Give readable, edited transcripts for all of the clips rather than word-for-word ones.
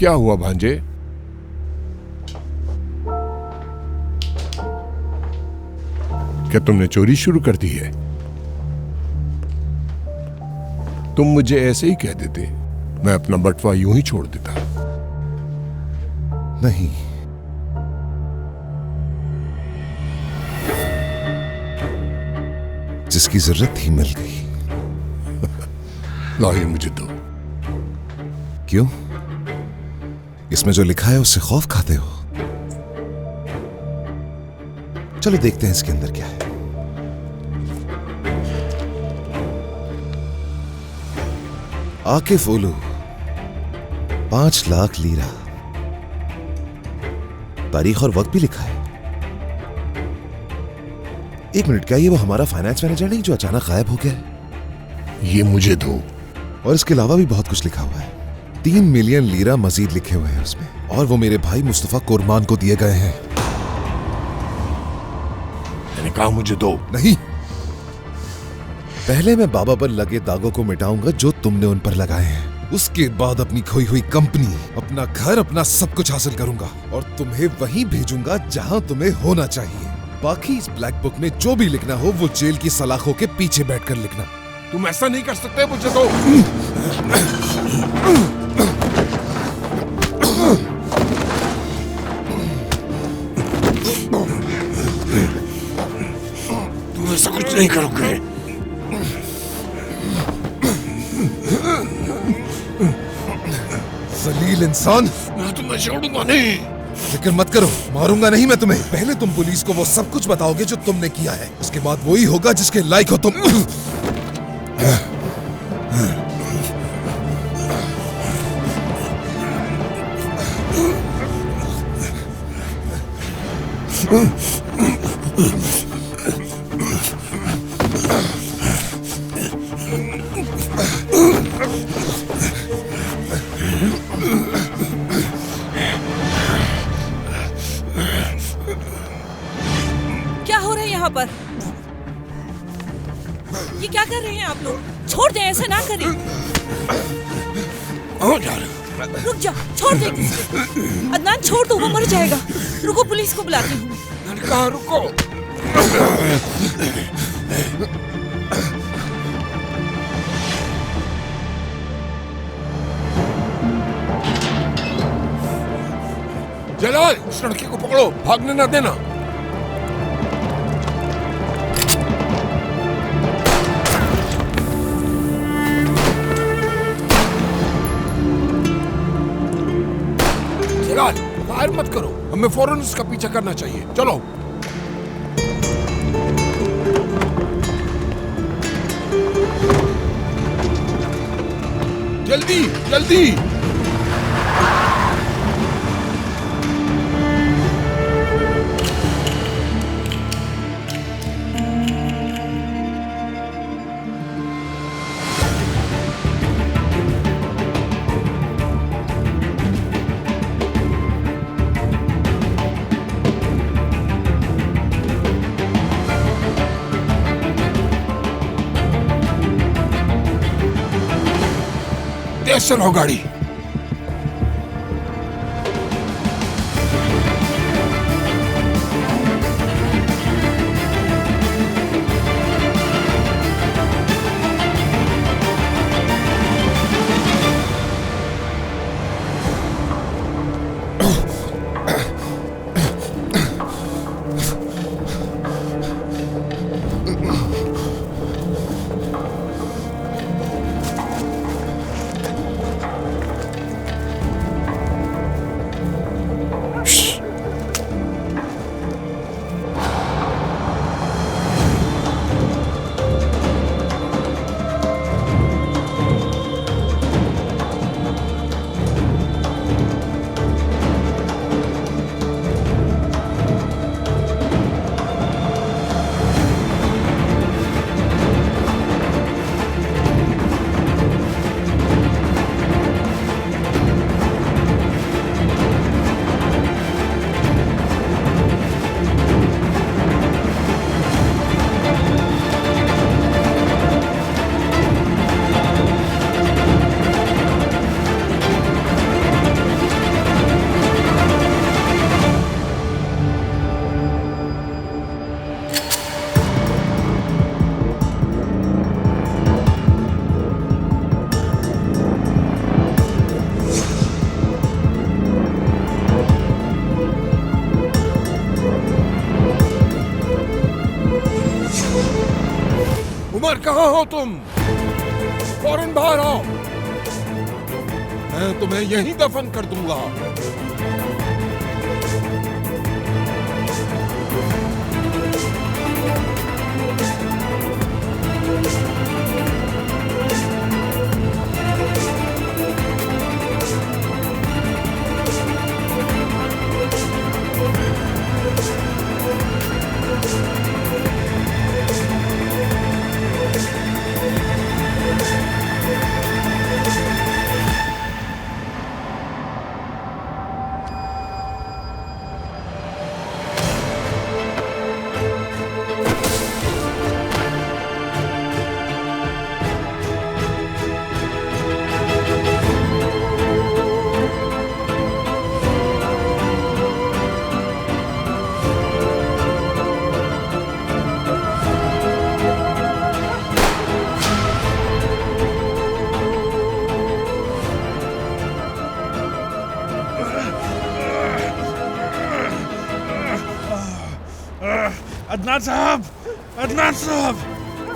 क्या हुआ भांजे? क्या तुमने चोरी शुरू कर दी है? तुम मुझे ऐसे ही कह देते, मैं अपना बटवा यूं ही छोड़ देता। नहीं, जिसकी जरूरत थी मिल गई। लाओ ये मुझे दो। क्यों? इसमें जो लिखा है उससे खौफ खाते हो? चलो देखते हैं इसके अंदर क्या है। आकिफ उलू, 5 लाख लीरा। तारीख और वक्त भी लिखा है। 1 मिनट, क्या ये वो हमारा फाइनेंस मैनेजर नहीं जो अचानक गायब हो गया है? ये मुझे दो। और इसके अलावा भी बहुत कुछ लिखा हुआ है। 3 मिलियन लीरा मजीद लिखे हुए हैं उसमें, और वो मेरे भाई मुस्तफा कुरमान को दिए गए हैं। मैंने कहा मुझे दो। नहीं, पहले मैं बाबा पर लगे दागों को मिटाऊंगा जो तुमने उन पर लगाए हैं। उसके बाद अपनी खोई हुई कंपनी, अपना घर, अपना सब कुछ हासिल करूंगा और तुम्हें वहीं भेजूंगा जहां तुम्हें होना चाहिए। बाकी इस ब्लैक बुक में जो भी लिखना हो वो जेल की सलाखों के पीछे बैठकर लिखना। तुम ऐसा नहीं कर सकते, मुझे दो। तुम ऐसा कुछ नहीं करोगे। जलील इंसान, मैं तुम्हें छोड़ूंगा नहीं। फिक्र मत करो, मारूंगा नहीं मैं तुम्हें। पहले तुम पुलिस को वो सब कुछ बताओगे जो तुमने किया है, उसके बाद वही होगा जिसके लायक हो तुम। क्या हो रहा है यहाँ पर? ये क्या कर रहे हैं आप लोग? छोड़ दें, ऐसा ना करें। रुक जाओ, छोड़ दे। अदनान छोड़ दो, वो मर जाएगा। रुको, पुलिस को बुलाती हूँ। मैंने कहा रुको। जलाल, इस लड़की को पकड़ो, भागने ना देना। जलाल, फायर मत करो, हमें फौरन उसका पीछा करना चाहिए। चलो। जल्दी जल्दी। तेज चलाओ गाड़ी। उमर कहाँ हो तुम? फौरन बाहर आओ, मैं तुम्हें यहीं दफन कर दूंगा। अदनान साहब, अदनान साहब,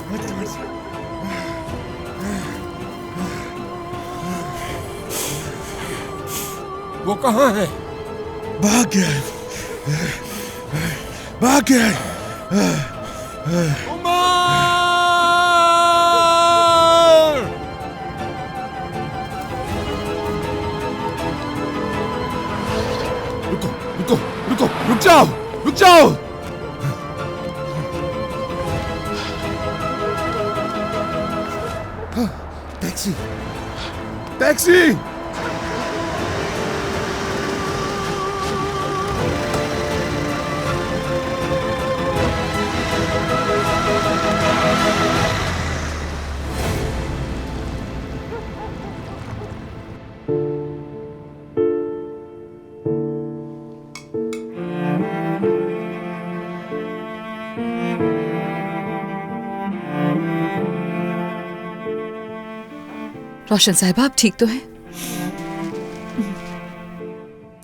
अदनान साहब। वो कहाँ है? भाग गया, भाग गया। उमर! रुको रुको रुको, रुक जाओ, रुक जाओ। Taxi, taxi. रोशन साहिबा, आप ठीक तो हैं?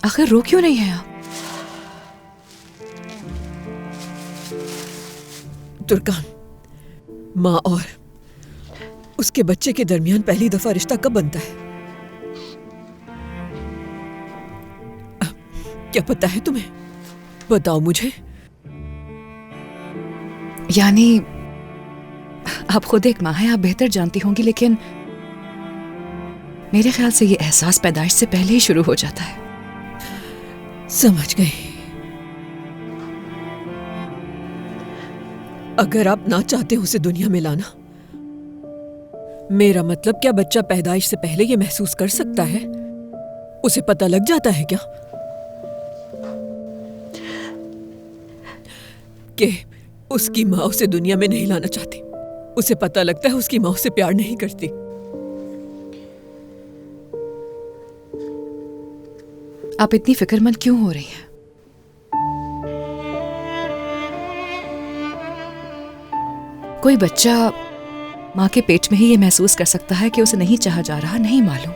आखिर रो क्यों नहीं है आप? तुर्कान, माँ और उसके बच्चे के दरमियान पहली दफा रिश्ता कब बनता है? क्या पता है तुम्हें? बताओ मुझे। यानी आप खुद एक माँ हैं, आप बेहतर जानती होंगी, लेकिन मेरे ख्याल से ये एहसास पैदाइश से पहले ही शुरू हो जाता है। समझ गई। अगर आप ना चाहते हो उसे दुनिया में लाना, मेरा मतलब क्या बच्चा पैदाइश से पहले ये महसूस कर सकता है? उसे पता लग जाता है क्या कि उसकी माँ उसे दुनिया में नहीं लाना चाहती? उसे पता लगता है उसकी माँ उसे प्यार नहीं करती। आप इतनी फिक्रमंद क्यों हो रही हैं? कोई बच्चा मां के पेट में ही ये महसूस कर सकता है कि उसे नहीं चाहा जा रहा, नहीं मालूम।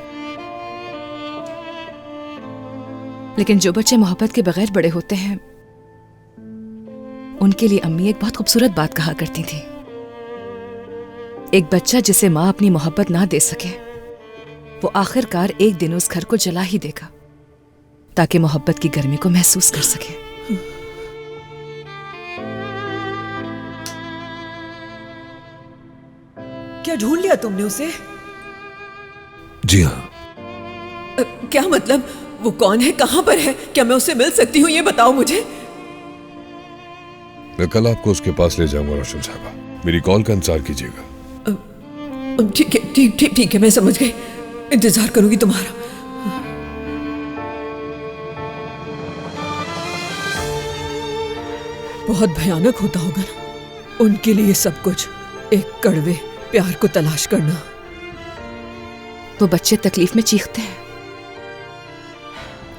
लेकिन जो बच्चे मोहब्बत के बगैर बड़े होते हैं, उनके लिए अम्मी एक बहुत खूबसूरत बात कहा करती थी। एक बच्चा जिसे मां अपनी मोहब्बत ना दे सके, वो आखिरकार एक दिन उस घर को जला ही देगा, ताकि मोहब्बत की गर्मी को महसूस कर सके। क्या ढूंढ लिया तुमने उसे? जी हाँ। क्या मतलब? वो कौन है, कहां पर है? क्या मैं उससे मिल सकती हूँ? ये बताओ मुझे। मैं कल आपको उसके पास ले जाऊंगा रोशन साहबा, मेरी कॉल का इंतजार कीजिएगा। ठीक है, ठीक है, मैं समझ गई। इंतजार करूंगी तुम्हारा। बहुत भयानक होता होगा ना उनके लिए सब कुछ, एक कड़वे प्यार को तलाश करना। वो बच्चे तकलीफ में चीखते हैं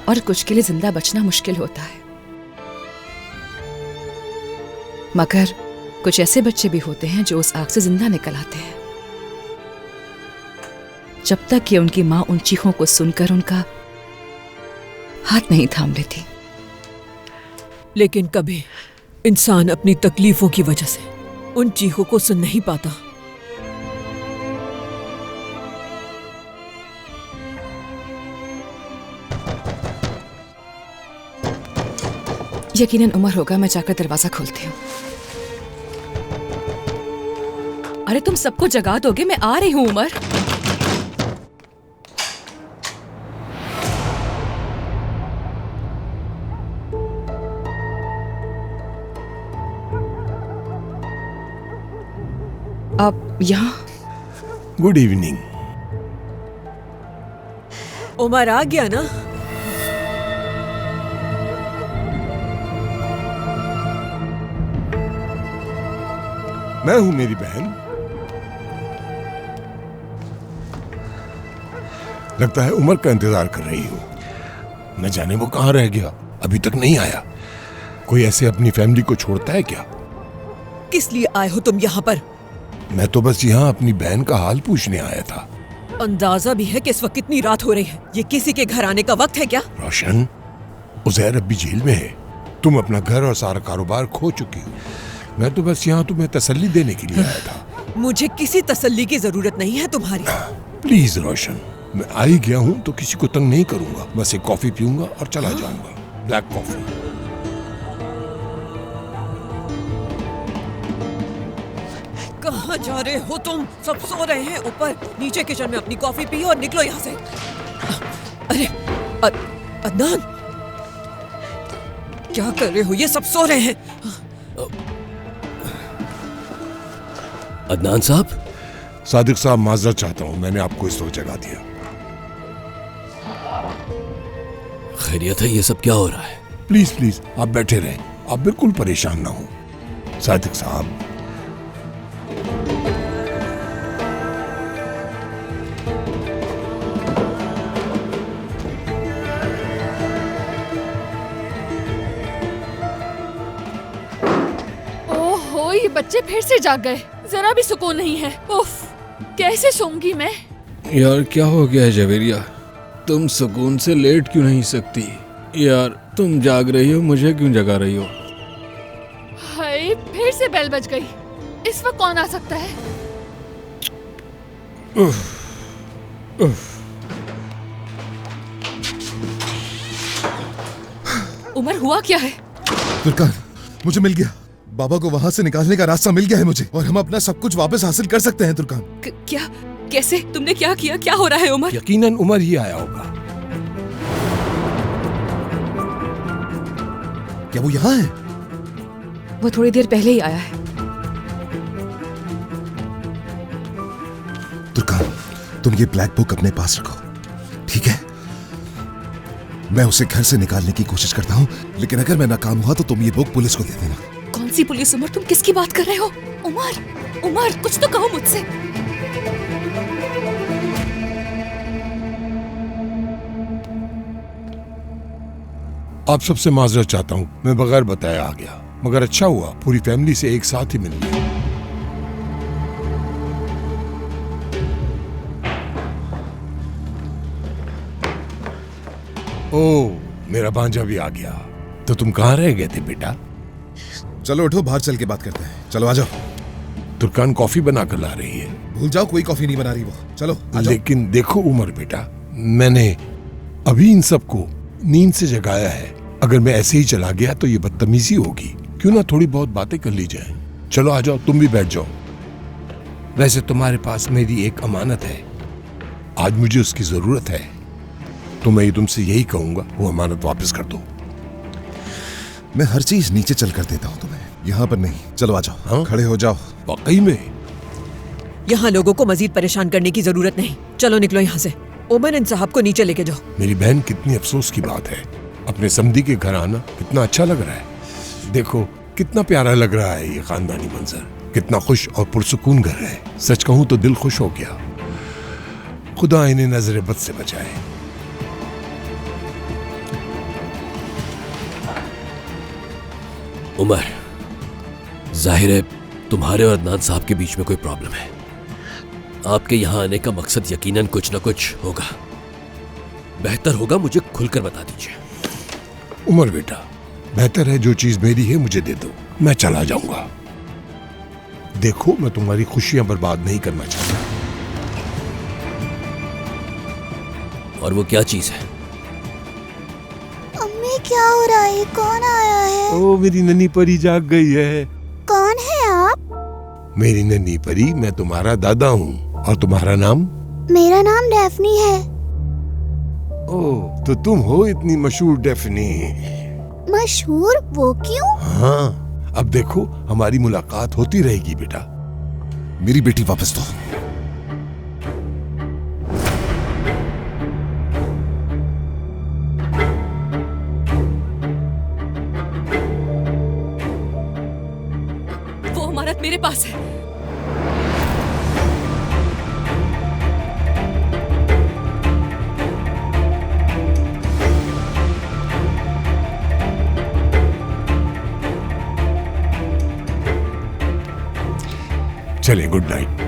और कुछ के लिए जिंदा बचना मुश्किल होता है, मगर कुछ ऐसे बच्चे भी होते हैं जो उस आग से जिंदा निकल आते हैं, जब तक कि उनकी मां उन चीखों को सुनकर उनका हाथ नहीं थाम लेती। लेकिन कभी इंसान अपनी तकलीफों की वजह से उन चीखों को सुन नहीं पाता। यकीनन उमर होगा, मैं जाकर दरवाजा खोलती हूँ। अरे तुम सबको जगा दोगे, मैं आ रही हूँ उमर। आप यहाँ? Good evening. उमर आ गया ना? मैं हूं मेरी बहन। लगता है उमर का इंतजार कर रही हो। न जाने वो कहां रह गया, अभी तक नहीं आया। कोई ऐसे अपनी फैमिली को छोड़ता है क्या? किस लिए आए हो तुम यहाँ पर? मैं तो बस यहाँ अपनी बहन का हाल पूछने आया था। अंदाजा भी है कि इस वक्त कितनी रात हो रही है। ये किसी के घर आने का वक्त है क्या? रोशन, उजैर अभी जेल में है। तुम अपना घर और सारा कारोबार खो चुकी हो। मैं तो बस यहाँ तुम्हें तसल्ली देने के लिए आया था। मुझे किसी तसल्ली की जरूरत नहीं है तुम्हारी। प्लीज रोशन, मैं आ ही गया हूँ तो किसी को तंग नहीं करूंगा। बस एक कॉफी पीऊंगा और चला जाऊंगा। Black coffee. कहाँ जा रहे हो तुम? सब सो रहे हैं ऊपर। नीचे किचन में अपनी कॉफी पियो और निकलो यहाँ से। अरे अदनान, क्या कर रहे हो? ये सब सो रहे हैं। अदनान साहब। सादिक साहब, माजरत चाहता हूँ, मैंने आपको इस वक्त जगा दिया। खैरियत है? ये सब क्या हो रहा है? प्लीज प्लीज आप बैठे रहें, आप बिल्कुल परेशान ना हो। सादिक साहब, ओहो, ये बच्चे फिर से जाग गए। जरा भी सुकून नहीं है। उफ, कैसे सोऊंगी मैं? यार क्या हो गया है जवेरिया? तुम सुकून से लेट क्यों नहीं सकती? यार तुम जाग रही हो, मुझे क्यों जगा रही हो? हाय, फिर से बेल बज गई। इस वक्त कौन आ सकता है? उमर, हुआ क्या है? तुर्कान, मुझे मिल गया। बाबा को वहाँ से निकालने का रास्ता मिल गया है मुझे, और हम अपना सब कुछ वापस हासिल कर सकते हैं। तुर्कान, क्या? कैसे? तुमने क्या किया? क्या हो रहा है उमर? यकीनन उमर ही आया होगा। क्या वो यहाँ है? वो थोड़ी देर पहले ही आया है। तुर्कान, तुम ये ब्लैक बुक अपने पास रखो, ठीक है? मैं उसे घर से निकालने की कोशिश करता हूँ, लेकिन अगर मैं नाकाम हुआ तो तुम ये बुक पुलिस को दे देना। कौन सी पुलिस उमर? तुम किसकी बात कर रहे हो? उमर, उमर, कुछ तो कहो मुझसे। आप सबसे माजरत चाहता हूँ, मैं बगैर बताए आ गया, मगर अच्छा हुआ पूरी फैमिली से एक साथ ही मिल गया। ओह, मेरा भांजा भी आ गया। तो तुम कहाँ रह गए थे बेटा? चलो उठो, बाहर चल के बात करते हैं। चलो आ जाओ। तुर्कान कॉफी बनाकर ला रही है। भूल जाओ, कोई कॉफी नहीं बना रही वो। चलो आ जाओ। लेकिन देखो उमर बेटा, मैंने अभी इन सबको नींद से जगाया है। अगर मैं ऐसे ही चला गया तो ये बदतमीजी होगी। क्यों ना थोड़ी बहुत बातें कर ली जाए। चलो आ जाओ, तुम भी बैठ जाओ। वैसे तुम्हारे पास मेरी एक अमानत है, आज मुझे उसकी जरूरत है, तो मैं तुमसे यही कहूंगा, वो अमानत वापस कर दो। मैं हर चीज नीचे चल कर देता हूँ तुम्हें, यहाँ पर नहीं। चलो आ जाओ। हाँ? खड़े हो जाओ। वाकई में? यहाँ लोगों को मजीद परेशान करने की जरूरत नहीं। चलो निकलो यहाँ से। उमर, इन साहब को नीचे लेके जाओ। मेरी बहन, कितनी अफसोस की बात है, अपने समधी के घर आना कितना अच्छा लग रहा है। देखो कितना प्यारा लग रहा है ये खानदानी मंजर। कितना खुश और पुरसुकून घर है। सच कहूं तो दिल खुश हो गया। खुदा इन्हें नजर बद से बचाए। उमर, जाहिर है तुम्हारे और अदनान साहब के बीच में कोई प्रॉब्लम है। आपके यहाँ आने का मकसद यकीनन कुछ न कुछ होगा। बेहतर होगा मुझे खुलकर बता दीजिए। उमर बेटा, बेहतर है जो चीज मेरी है मुझे दे दो, मैं चला जाऊंगा। देखो मैं तुम्हारी खुशियां बर्बाद नहीं करना चाहता। और वो क्या चीज है? अम्मी क्या हो रहा है? कौन आया है? ओ मेरी नन्ही परी जाग गई है। कौन है आप? मेरी नन्ही परी, मैं तुम्हारा दादा हूँ। और तुम्हारा नाम? मेरा नाम डेफनी है। ओह, तो तुम हो इतनी मशहूर डेफनी। मशहूर? वो क्यों? हाँ, अब देखो हमारी मुलाकात होती रहेगी बेटा। मेरी बेटी वापस दो। वो अमानत मेरे पास है। चलिए, गुड नाइट।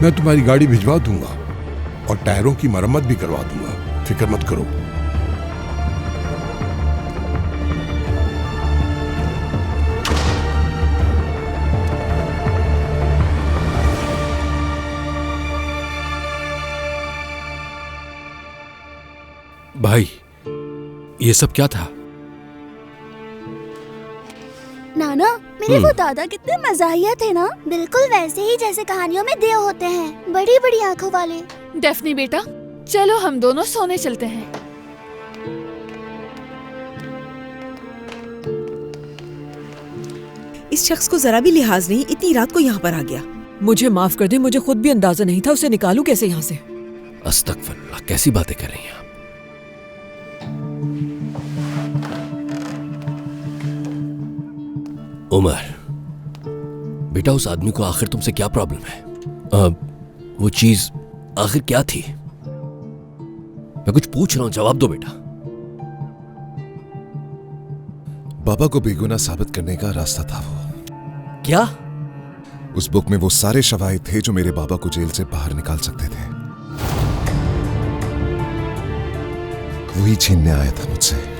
मैं तुम्हारी गाड़ी भिजवा दूंगा और टायरों की मरम्मत भी करवा दूंगा, फिक्र मत करो। भाई, ये सब क्या था? नाना, मेरे वो दादा कितने मजाहिया थे ना, बिल्कुल वैसे ही जैसे कहानियों में देव होते हैं, बड़ी बड़ी आंखों वाले। डेफनी बेटा, चलो हम दोनों सोने चलते हैं। इस शख्स को जरा भी लिहाज नहीं, इतनी रात को यहाँ पर आ गया। मुझे माफ कर दे, मुझे खुद भी अंदाजा नहीं था। उसे निकालूं कैसे यहाँ से? अस्तगफिरुल्लाह, कैसी बातें कर रही हैं आप? उमर बेटा, उस आदमी को आखिर तुमसे क्या प्रॉब्लम है? वो चीज आखिर क्या थी? मैं कुछ पूछ रहा हूं, जवाब दो बेटा। बाबा को बेगुनाह साबित करने का रास्ता था वो। क्या? उस बुक में वो सारे शवाहिद थे जो मेरे बाबा को जेल से बाहर निकाल सकते थे। वही छीनने आया था मुझसे।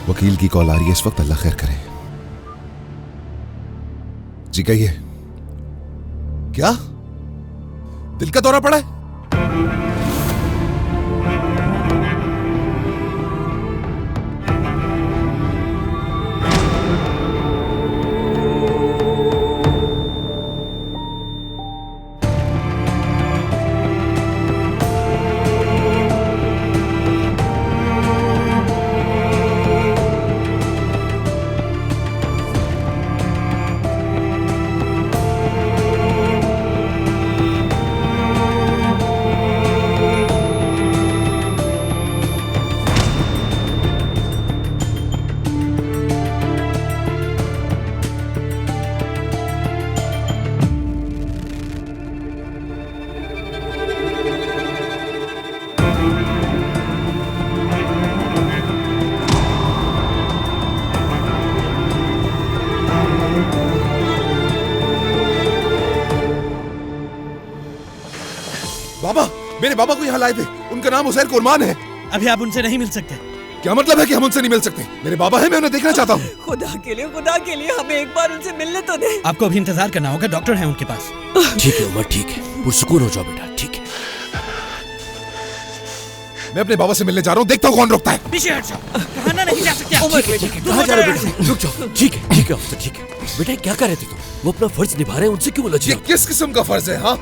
वकील की कॉल आ रही है इस वक्त, अल्लाह खैर करे। जी कहिए। क्या? दिल का दौरा पड़ा है? बाबा, मेरे बाबा को यहाँ लाए थे। उनका नाम हुसैन कुरमान है। अभी आप उनसे नहीं मिल सकते। क्या मतलब है कि हम उनसे नहीं मिल सकते? मेरे बाबा है, मैं उन्हें देखना चाहता हूँ। खुदा के लिए हमें एक बार उनसे मिलने तो दे। आपको अभी इंतजार करना होगा, डॉक्टर है उनके पास। ठीक है उमर, ठीक है, पुरसुकून हो जाओ बेटा, ठीक है। मैं अपने बाबा से मिलने जा रहा हूँ, देखता हूँ कौन रोकता है। पीछे हट जाओ, कहाँ नहीं जा सकते। कहाँ जा रहे हो बेटा? रुक जाओ। ठीक है ऑफिसर, ठीक है। बेटा क्या कर रहे थे तुम? वो अपना फर्ज निभा रहे हैं, उनसे क्यों उलझ रहे ये हो? किस किस्म का फर्ज है? हाँ,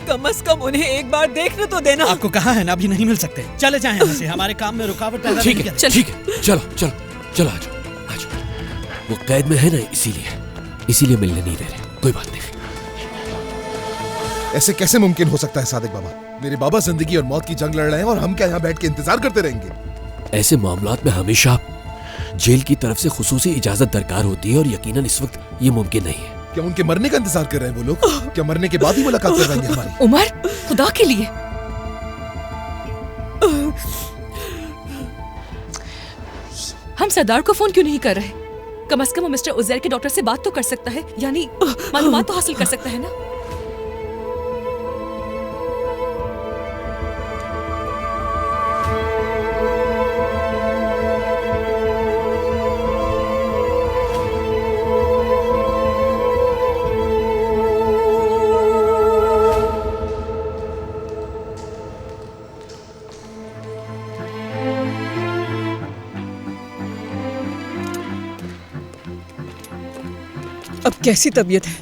कम से कम उन्हें एक बार देखने तो देना। आपको कहा है ना, अभी नहीं मिल सकते। चले जाएं यहाँ से, हमारे काम में रुकावट पैदा नहीं करें। ठीक है, चलो आ जाओ। वो कैद में है ना, इसीलिए मिलने नहीं दे रहे। कोई बात नहीं। ऐसे कैसे मुमकिन हो सकता है सादिक बाबा? मेरे बाबा जिंदगी और मौत की जंग लड़ रहे हैं और हम क्या यहाँ बैठ के इंतजार करते रहेंगे? ऐसे मामलात में हमेशा जेल की तरफ से खुसूसी इजाजत दरकार होती है और यकीनन इस वक्त ये मुमकिन नहीं है। क्या उनके मरने का इंतजार कर रहे हैं वो लोग? क्या मरने के बाद ही मुलाकात करवाएंगे हमारी? उमर, खुदा के लिए। हम सरदार को फोन क्यों नहीं कर रहे? कम से कम वो मिस्टर उजैर के डॉक्टर से बात तो कर सकता है, यानी मालूमात तो हासिल कर सकता है ना। अब कैसी तबीयत है?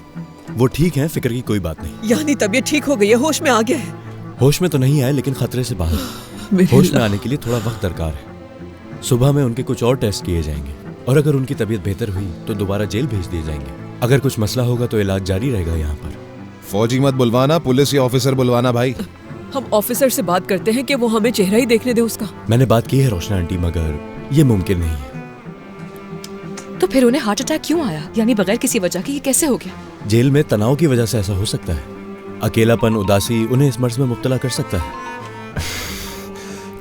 वो ठीक है, फिक्र की कोई बात नहीं। यानी तबीयत ठीक हो गई है, होश में आ गया है? होश में तो नहीं आए, लेकिन खतरे से बाहर। होश में आने के लिए थोड़ा वक्त दरकार है। सुबह में उनके कुछ और टेस्ट किए जाएंगे, और अगर उनकी तबीयत बेहतर हुई तो दोबारा जेल भेज दिए जाएंगे। अगर कुछ मसला होगा तो इलाज जारी रहेगा यहाँ पर। फौजी मत बुलवाना, पुलिस या ऑफिसर बुलवाना भाई। हम ऑफिसर से बात करते हैं कि वो हमें चेहरा ही देखने दे उसका। मैंने बात की है रोशना आंटी, मगर ये मुमकिन नहीं है। तो फिर उन्हें हार्ट अटैक क्यों आया? यानी बगैर किसी वजह के ये कैसे हो गया? जेल में तनाव की वजह से ऐसा हो सकता है। अकेलापन, उदासी उन्हें इस मर्ज में मुब्तला कर सकता है।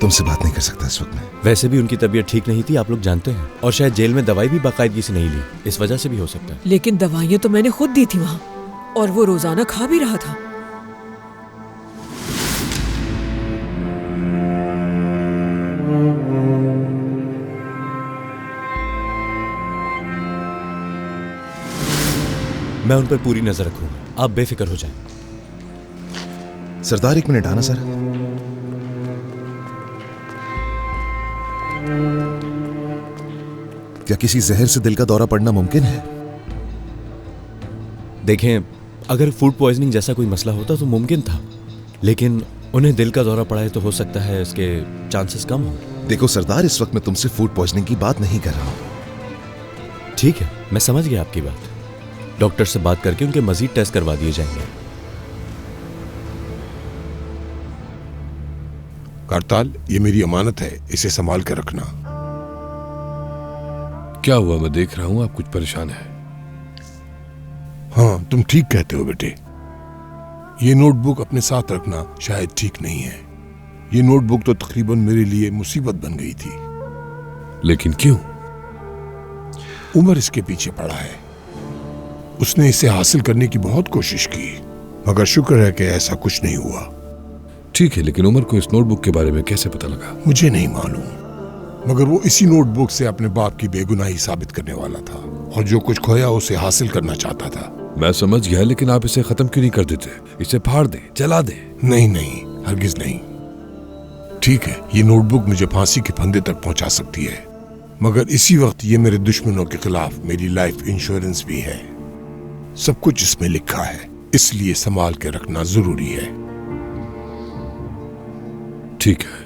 तुमसे बात नहीं कर सकता इस वक्त में। वैसे भी उनकी तबीयत ठीक नहीं थी, आप लोग जानते हैं, और शायद जेल में दवाई भी बाकायदगी से नहीं ली, इस वजह से भी हो सकता है। लेकिन दवाइयाँ तो मैंने खुद दी थी वहाँ, और वो रोजाना खा भी रहा था। मैं उन पर पूरी नजर रखूंगा, आप बेफिक्र हो जाएं। सरदार एक मिनट आना सर। क्या किसी जहर से दिल का दौरा पड़ना मुमकिन है? देखें, अगर फूड पॉइजनिंग जैसा कोई मसला होता तो मुमकिन था, लेकिन उन्हें दिल का दौरा पड़ा है तो हो सकता है इसके चांसेस कम हो। देखो सरदार, इस वक्त मैं तुमसे फूड पॉइजनिंग की बात नहीं कर रहा हूं। ठीक है, मैं समझ गया आपकी बात। डॉक्टर से बात करके उनके मजीद टेस्ट करवा दिए जाएंगे। करताल, ये मेरी अमानत है, इसे संभाल कर रखना। क्या हुआ? मैं देख रहा हूं आप कुछ परेशान है। हाँ, तुम ठीक कहते हो बेटे। ये नोटबुक अपने साथ रखना शायद ठीक नहीं है। ये नोटबुक तो तकरीबन मेरे लिए मुसीबत बन गई थी। लेकिन क्यों? उमर इसके पीछे पड़ा है। उसने इसे हासिल करने की बहुत कोशिश की, मगर शुक्र है कि ऐसा कुछ नहीं हुआ। ठीक है, लेकिन उमर को इस नोटबुक के बारे में कैसे पता लगा? मुझे नहीं मालूम, मगर वो इसी नोटबुक से अपने बाप की बेगुनाही साबित करने वाला था, और जो कुछ खोया उसे हासिल करना चाहता था। मैं समझ गया, लेकिन आप इसे खत्म क्यों नहीं कर देते? इसे फाड़ दे, जला दे। नहीं नहीं, हरगिज नहीं। ठीक है, ये नोटबुक मुझे फांसी के फंदे तक पहुंचा सकती है, मगर इसी वक्त ये मेरे दुश्मनों के खिलाफ मेरी लाइफ इंश्योरेंस भी है। सब कुछ इसमें लिखा है, इसलिए संभाल के रखना जरूरी है। ठीक है।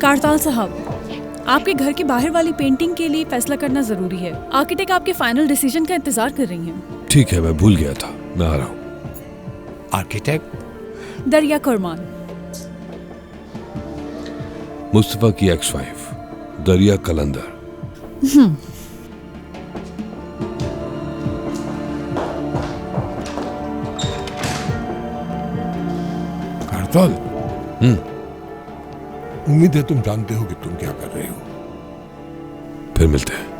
कारताल साहब, आपके घर के बाहर वाली पेंटिंग के लिए फैसला करना जरूरी है। आर्किटेक्ट आपके फाइनल डिसीजन का इंतजार कर रही हैं। ठीक है, मैं भूल गया था, मैं आ रहा हूँ। आर्किटेक्ट? दरिया कुरमान। मुस्तफा की X5, दरिया कलंदर। करताल, उम्मीद है तुम जानते हो कि तुम क्या कर रहे हो। फिर मिलते हैं।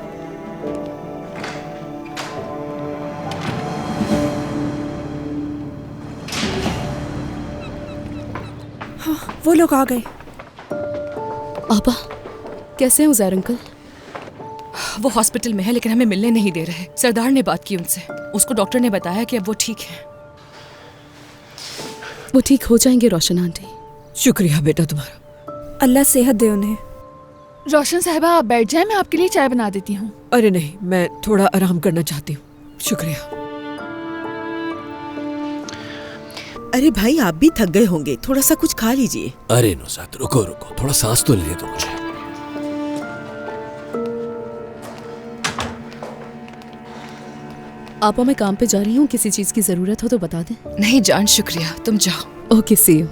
वो लोग आ गए। आपा, कैसे हैं उज़ैर अंकल? वो हॉस्पिटल में है, लेकिन हमें मिलने नहीं दे रहे। सरदार ने बात की उनसे, उसको डॉक्टर ने बताया कि अब वो ठीक है। वो ठीक हो जाएंगे रोशन आंटी। शुक्रिया बेटा तुम्हारा, अल्लाह सेहत दे उन्हें। रोशन साहबा, आप बैठ जाएं, मैं आपके लिए चाय बना देती हूँ। अरे नहीं, मैं थोड़ा आराम करना चाहती हूँ। शुक्रिया। अरे भाई, आप भी थक गए होंगे, थोड़ा सा कुछ खा लीजिए। अरे नुसरत, रुको रुको, थोड़ा सांस तो ले दो मुझे। आपा, मैं काम पे जा रही हूँ, किसी चीज की जरूरत हो तो बता दें। नहीं जान, शुक्रिया, तुम जाओ। Okay, C you.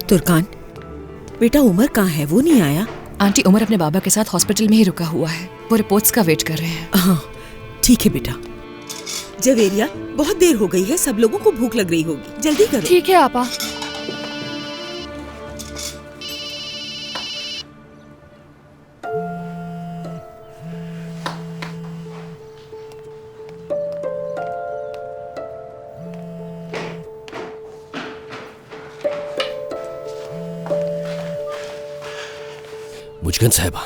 तुर्कान बेटा, उमर कहाँ है? वो नहीं आया? आंटी उमर अपने बाबा के साथ हॉस्पिटल में ही रुका हुआ है, वो रिपोर्ट्स का वेट कर रहे हैं। हाँ ठीक है बेटा। जवेरिया, बहुत देर हो गई है, सब लोगों को भूख लग रही होगी, जल्दी करो। ठीक है आपा। मुजगन साहिबा।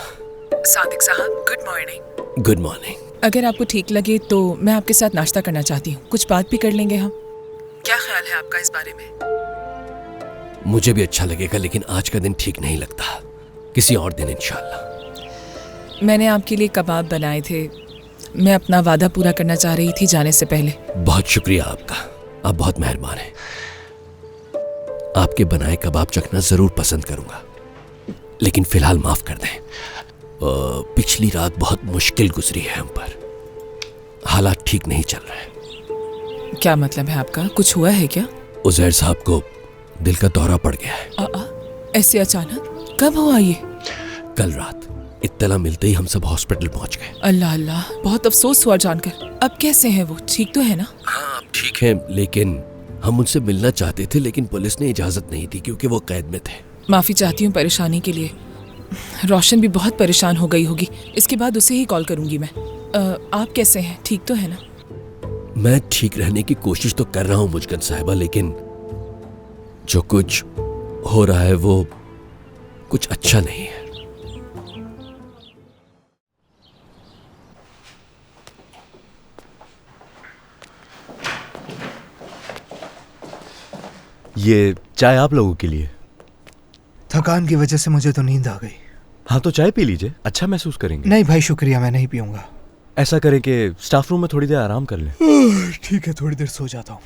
सादिक साहब, गुड मॉर्निंग। Good morning. अगर आपको ठीक लगे तो मैं आपके साथ नाश्ता करना चाहती हूँ, कुछ बात भी कर लेंगे हम। क्या ख्याल है आपका इस बारे में? मुझे भी अच्छा लगेगा, लेकिन आज का दिन ठीक नहीं लगता, किसी और दिन इंशाल्लाह। मैंने आपके लिए कबाब बनाए थे, मैं अपना वादा पूरा करना चाह रही थी जाने से पहले। बहुत शुक्रिया आपका, आप बहुत मेहरबान हैं। आपके बनाए कबाब चखना जरूर पसंद करूंगा, लेकिन फिलहाल माफ कर दें, पिछली रात बहुत मुश्किल गुजरी है हम पर, हालात ठीक नहीं चल रहे। क्या मतलब है आपका, कुछ हुआ है क्या? उजैर साहब को दिल का दौरा पड़ गया है। ऐसे अचानक? कब हुआ ये? कल रात इत्तला मिलते ही हम सब हॉस्पिटल पहुंच गए। अल्लाह अल्लाह, बहुत अफसोस हुआ जानकर। अब कैसे हैं वो, ठीक तो है ना? हाँ अब ठीक है, लेकिन हम उनसे मिलना चाहते थे, लेकिन पुलिस ने इजाजत नहीं दी क्योंकि वो कैद में थे। माफी चाहती हूँ परेशानी के लिए, रोशन भी बहुत परेशान हो गई होगी, इसके बाद उसे ही कॉल करूंगी मैं। आप कैसे हैं, ठीक तो है ना? मैं ठीक रहने की कोशिश तो कर रहा हूँ मुजगन साहिबा, लेकिन जो कुछ हो रहा है वो कुछ अच्छा नहीं है। ये चाय आप लोगों के लिए। थकान की वजह से मुझे तो नींद आ गई। हाँ तो चाय पी लीजिए, अच्छा महसूस करेंगे। नहीं भाई शुक्रिया, मैं नहीं पीऊंगा। ऐसा करें कि स्टाफ रूम में थोड़ी देर आराम कर लें। ठीक है, थोड़ी देर सो जाता हूँ।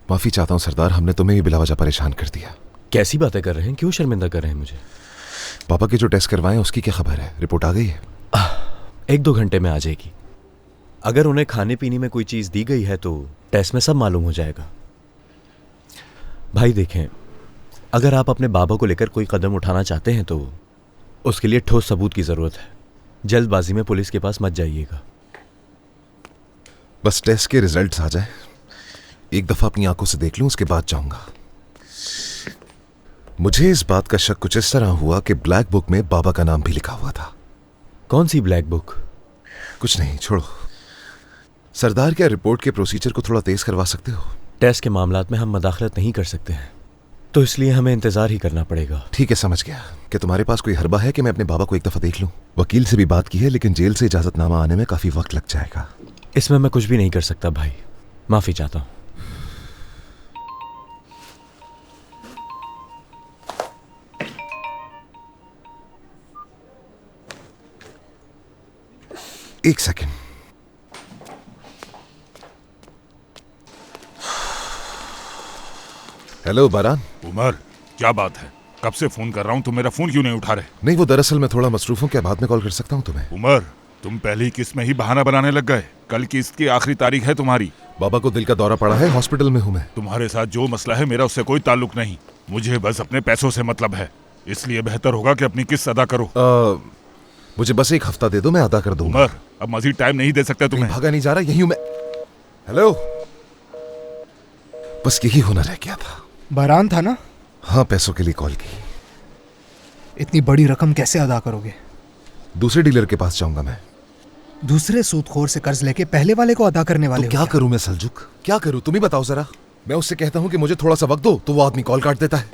माफी चाहता हूँ सरदार, हमने तुम्हें भी बिला वजह परेशान कर दिया। कैसी बातें कर रहे हैं, क्यों शर्मिंदा कर रहे हैं मुझे? पापा के जो टेस्ट करवाए उसकी क्या खबर है, रिपोर्ट आ गई है? 1-2 घंटे में आ जाएगी। अगर उन्हें खाने पीने में कोई चीज दी गई है तो टेस्ट में सब मालूम हो जाएगा। भाई देखें, अगर आप अपने बाबा को लेकर कोई कदम उठाना चाहते हैं तो उसके लिए ठोस सबूत की जरूरत है। जल्दबाजी में पुलिस के पास मत जाइएगा। बस टेस्ट के रिजल्ट्स आ जाए, एक दफा अपनी आंखों से देख लूं, उसके बाद जाऊंगा। मुझे इस बात का शक कुछ इस तरह हुआ कि ब्लैक बुक में बाबा का नाम भी लिखा हुआ था। कौन सी ब्लैक बुक? कुछ नहीं, छोड़ो। सरदार, क्या रिपोर्ट के प्रोसीजर को थोड़ा तेज करवा सकते हो? टेस्ट के मामलात में हम मदाखलत नहीं कर सकते हैं, तो इसलिए हमें इंतजार ही करना पड़ेगा। ठीक है, समझ गया। कि तुम्हारे पास कोई हरबा है कि मैं अपने बाबा को एक दफा देख लूं? वकील से भी बात की है, लेकिन जेल से इजाजतनामा आने में काफी वक्त लग जाएगा। इसमें मैं कुछ भी नहीं कर सकता भाई, माफी चाहता हूं। एक सेकंड। हेलो बारान। उमर, क्या बात है? कब से फोन कर रहा हूँ, तुम मेरा फोन क्यों नहीं उठा रहे? नहीं, वो दरअसल मैं थोड़ा मसरूफ हूँ, क्या बाद में कॉल कर सकता हूँ तुम्हें? उमर, तुम पहली किस्त में ही बहाना बनाने लग गए। कल किस्त की आखिरी तारीख है तुम्हारी। बाबा को दिल का दौरा पड़ा है, हॉस्पिटल में हूँ मैं। तुम्हारे साथ जो मसला है मेरा उससे कोई ताल्लुक नहीं, मुझे बस अपने पैसों से मतलब है, इसलिए बेहतर होगा कि अपनी किस्त अदा करो। मुझे बस 1 हफ्ता दे दो, मैं अदा कर दूंगा। उमर, अब मजीद टाइम नहीं दे सकता तुम्हें। भागा नहीं जा रहा, यही हूँ मैं। हेलो, बस यही होना रह गया था। बारान था ना? हाँ, पैसों के लिए कॉल की। इतनी बड़ी रकम कैसे अदा करोगे? दूसरे डीलर के पास जाऊंगा मैं। दूसरे सूदखोर से कर्ज लेके पहले वाले को अदा करने वाले तो क्या करूं मैं सलजुक, क्या करूं? तुम ही बताओ जरा। मैं उससे कहता हूं कि मुझे थोड़ा सा वक्त दो तो वो आदमी कॉल काट देता है।